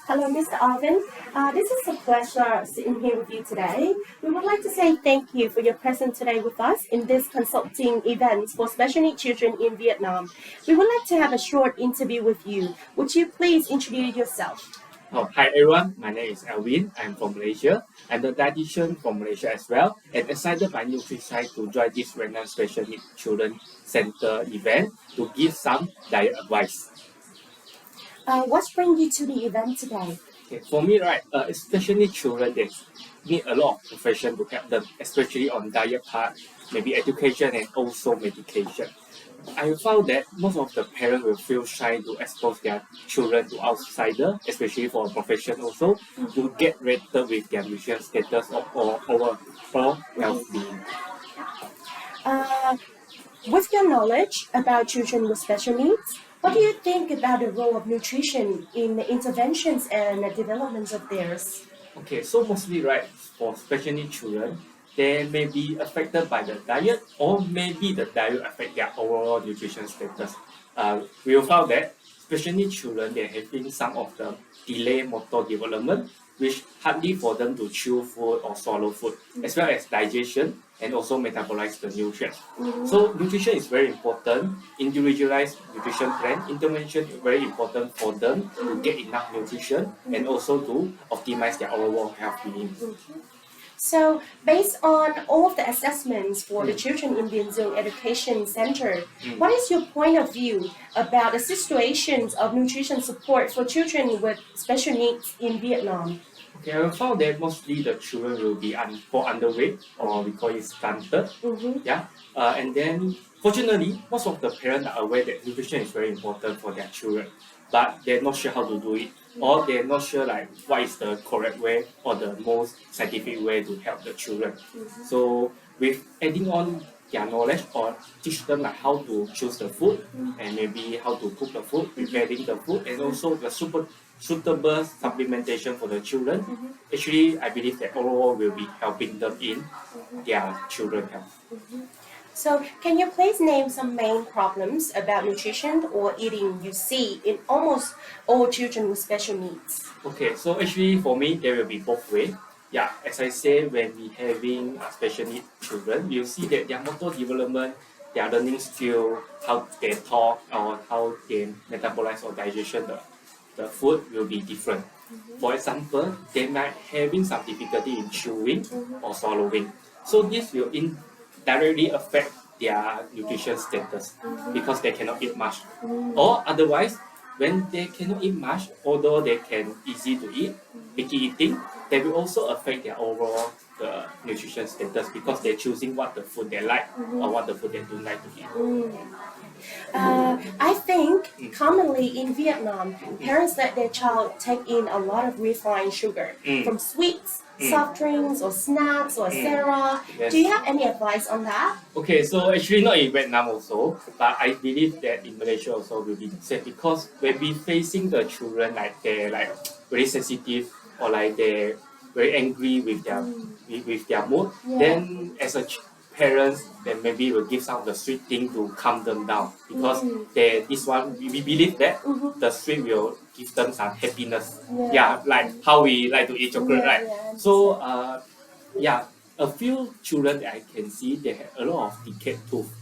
Hello, Mr. Alvin. This is a pleasure sitting here with you today. We would like to say thank you for your presence today with us in this consulting event for special needs children in Vietnam. We would like to have a short interview with you. Would you please introduce yourself? Hi everyone, my name is Alvin. I'm from Malaysia. I'm the dietitian from Malaysia as well, and excited by NutriSci to join this Vietnam Special Needs Children Center event to give some diet advice. What's bringing you to the event today? Okay, for me, right, especially children, they need a lot of profession to help them, especially on diet part, maybe education and also medication. I found that most of the parents will feel shy to expose their children to outsiders, especially for profession also, to get rated with their nutrition status or overall well-being. With your knowledge about children with special needs, what do you think about the role of nutrition in the interventions and the development of theirs? Okay, so mostly right, for special needs children, they may be affected by the diet or maybe the diet affect their overall nutrition status. We found that special needs children, they're having some of the delayed motor development, which hardly for them to chew food or swallow food, as well as digestion and also metabolize the nutrients. So nutrition is very important. Individualized nutrition plan intervention is very important for them to get enough nutrition and also to optimize their overall health-being. So, based on all of the assessments for the children in Biển Dương Education Center, what is your point of view about the situations of nutrition support for children with special needs in Vietnam? Okay, I found that mostly the children will be underweight, or we call it stunted. Yeah, and then fortunately, most of the parents are aware that nutrition is very important for their children, but they're not sure how to do it, or they're not sure like what is the correct way or the most scientific way to help the children. So with adding on their knowledge or teach them like how to choose the food and maybe how to cook the food, preparing the food, and also the suitable supplementation for the children. Actually, I believe that overall will be helping them in their children's health. So, can you please name some main problems about nutrition or eating you see in almost all children with special needs? Okay, so actually for me, there will be both ways. Yeah, as I say, when we having special needs children, you see that their motor development, their learning skill, how they talk or how they metabolize or digestion the food will be different. For example, they might having some difficulty in chewing or swallowing. So this will directly affect their nutrition status because they cannot eat much. Or otherwise, when they cannot eat much, although they can easy to eat, picky eating, they will also affect their overall the nutrition status because they're choosing what the food they like or what the food they don't like to eat. I think commonly in Vietnam, parents let their child take in a lot of refined sugar from sweets, soft drinks or snacks or etc. Yes. Do you have any advice on that? Okay, so actually not in Vietnam also, but I believe that in Malaysia also will be the same because when we facing the children like they're like very sensitive or like they're very angry with their mood, then as a parents then maybe will give some of the sweet thing to calm them down because we believe that the sweet will give them some happiness. Yeah, like how we like to eat chocolate, right? So a few children that I can see they have a lot of decayed tooth,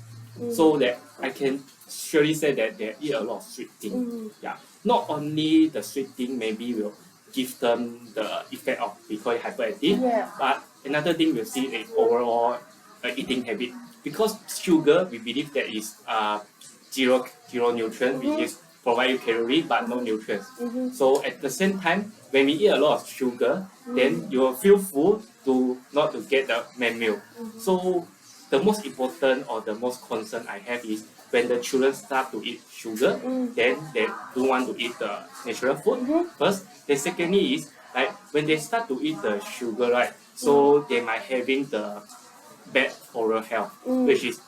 so that I can surely say that they eat a lot of sweet thing. Yeah, not only the sweet thing maybe will give them the effect of we call it hyperactive, but another thing we'll see is overall eating habit because sugar we believe that is zero nutrients, which is provide you calorie but no nutrients. So at the same time, when we eat a lot of sugar, then you will feel full not to get the main meal. So the most important or the most concern I have is when the children start to eat sugar, then they don't want to eat the natural food first. The secondly is like when they start to eat the sugar, right? So they might having the bad oral health, which is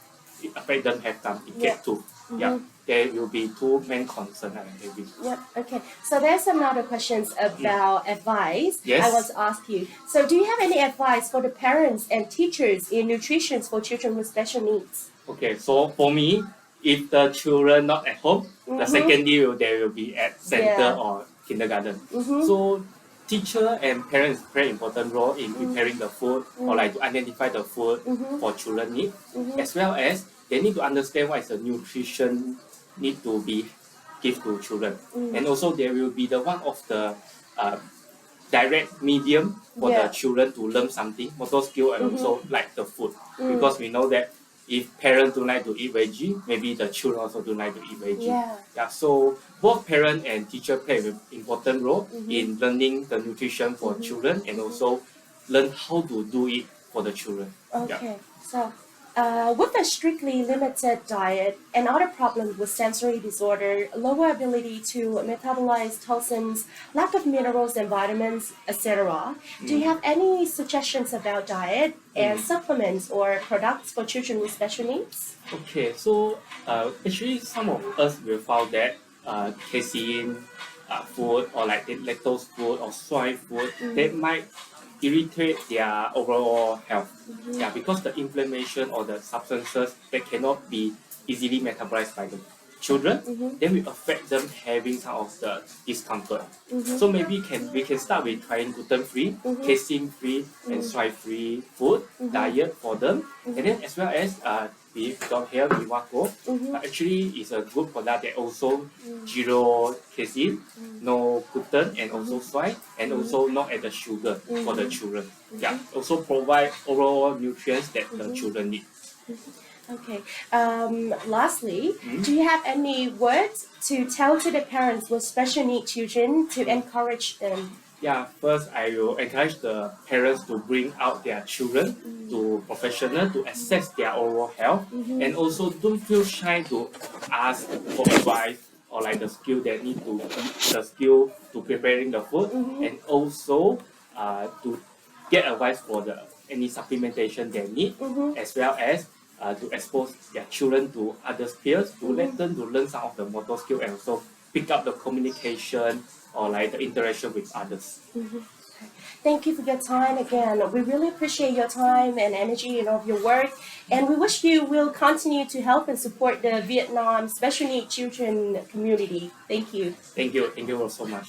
affect them have some decayed tooth. Yeah, there will be two main concerns I have. Yep. Okay. So there's another questions about advice. Yes. I want to ask you. So do you have any advice for the parents and teachers in nutrition for children with special needs? Okay. So for me, if the children not at home, the second day they will be at center or kindergarten. So teacher and parents play important role in preparing the food or like to identify the food for children need, as well as they need to understand what is the nutrition need to be give to children, and also there will be the one of the direct medium for the children to learn something, motor skill, and also like the food, because we know that if parents don't like to eat veggie, maybe the children also don't like to eat veggie. So both parent and teacher play an important role in learning the nutrition for children and also learn how to do it for the children. Okay, so with a strictly limited diet, another problem with sensory disorder, lower ability to metabolize toxins, lack of minerals and vitamins, etc. Do you have any suggestions about diet and supplements or products for children with special needs? Okay, so actually some of us will found that casein food or like the lactose food or soy food that might irritate their overall health. Because the inflammation or the substances that cannot be easily metabolized by the children, then will affect them having some of the discomfort. So maybe we can start with trying gluten-free, casein-free, and soy-free food diet for them, and then as well as we got here Miwako. Actually, is a good product that also zero casein, no gluten, and also soy, and also not added sugar for the children. Also provide overall nutrients that the children need. Okay. Lastly, do you have any words to tell to the parents with special needs children to encourage them? First I will encourage the parents to bring out their children to professional to assess their overall health, and also don't feel shy to ask for advice or like the skill they need to the skill to preparing the food, and also to get advice for the any supplementation they need, as well as to expose their children to other peers to let them to learn some of the motor skill and also pick up the communication or like the interaction with others. Thank you for your time again. We really appreciate your time and energy and all of your work, and we wish you will continue to help and support the Vietnam special needs children community. Thank you. Thank you so much.